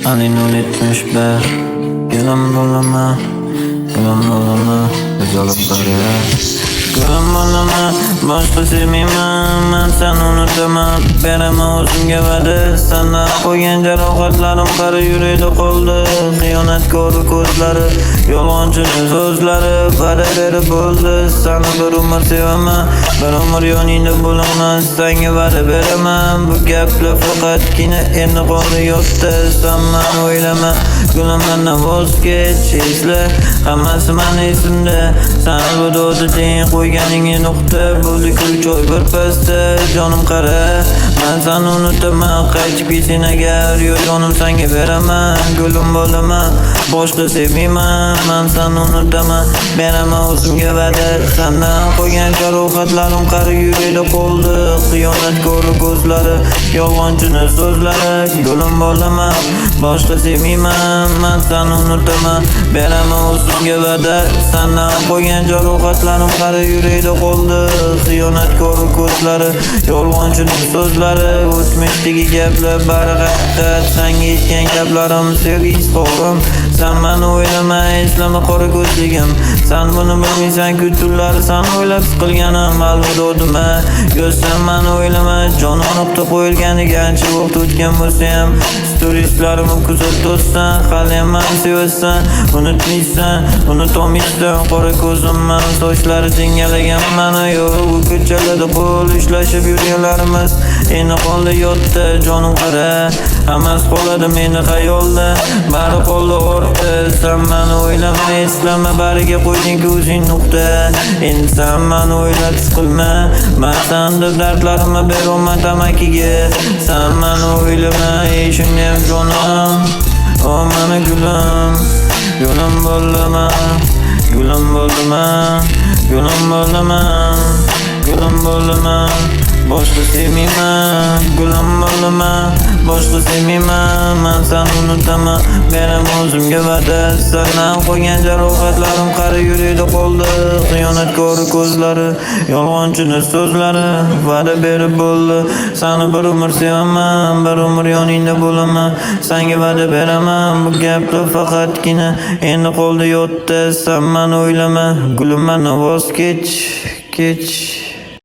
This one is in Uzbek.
Alin 75 Gülüm bulama Biz olup duruyor Gülüm bulama Boşqa sevmeyman Men seni unutaman Berama o'zimga va'da Sana qo'ygan jarohatlarim qari yurakda qoldi Xiyonatkor ko'zlari Yolg'onchini so'zlari Va'da berib bo'ldi Seni bir umr sevaman Bir umr yoningda bo'laman Senga va'da beraman Bu gaplar faqatgina endi qoldi yodda Sen meni o'ylama Gulim mendan voz kech Esla hammasi meni esimda Seni bu do'sti teng qo'yganingga nuqta Bo'ldi kulchoy bir pasda Jonim qara Men seni unutaman Qaytib ketsin agar Yo'q jonim senga beraman Gulim bo'laman Boshqa sevmayman Men seni unutaman Beraman o'zimga va'da Sendan qo'ygan jarohatlarim qari yurakda qoldi Xiyonatkor ko'zlari Yolg'onchini so'zlari Gulim bo'laman Boshqa sevmayman Men seni unutaman Beraman o'zimga va'da Sendan qo'ygan jarohatlarim qari yurakda qoldi Xiyonatkor ko'zlari Yolg'onchini so'zlari O'tmishdagi gaplar bari haqiqat Senga aytgan gaplarim sevgi izhorim Sen meni o'ylama eslama qora ko'zligim Sen buni bilmaysan-ku tunlari Sen o'ylab siqilganim alvidodima Yo sen meni o'ylama jonim nuqta qo'yilganiga ancha vaqt o'tgan bo'lsa ham Storieslarimni kuzatib o'tsan hali ham meni sevasan Unutmaysan unutolmaysan qora ko'zim meni sochlari jingalagan meni yo'q bu ko'chalarda qo'l ushlashib yurganlarimiz endi qoldi yodda jonim qara hammasi qoladi meni xayolda bari qoldi ortda sen meni o'ylama eslama bariga qo'yding o'zing nuqta endi sen meni o'ylab siqilma men senda dardlarimni berolman tamakiga sen meni o'ylama shunday jonim o meni gulim bo'laman gulim bo'laman boshqa sevmayman gulim bo'laman boshqa sevmayman men seni unutaman beraman o'zimga va'da sendan qo'ygan jarohatlarim qari yurakda qoldi xiyonatkor ko'zlari yolg'onchini so'zlari va'da berib bo'ldi seni bir umr sevaman bir umr yoningda bo'laman senga va'da beraman bu gaplar faqatgina endi qoldi yodda sen meni o'ylama gulim mendan voz kech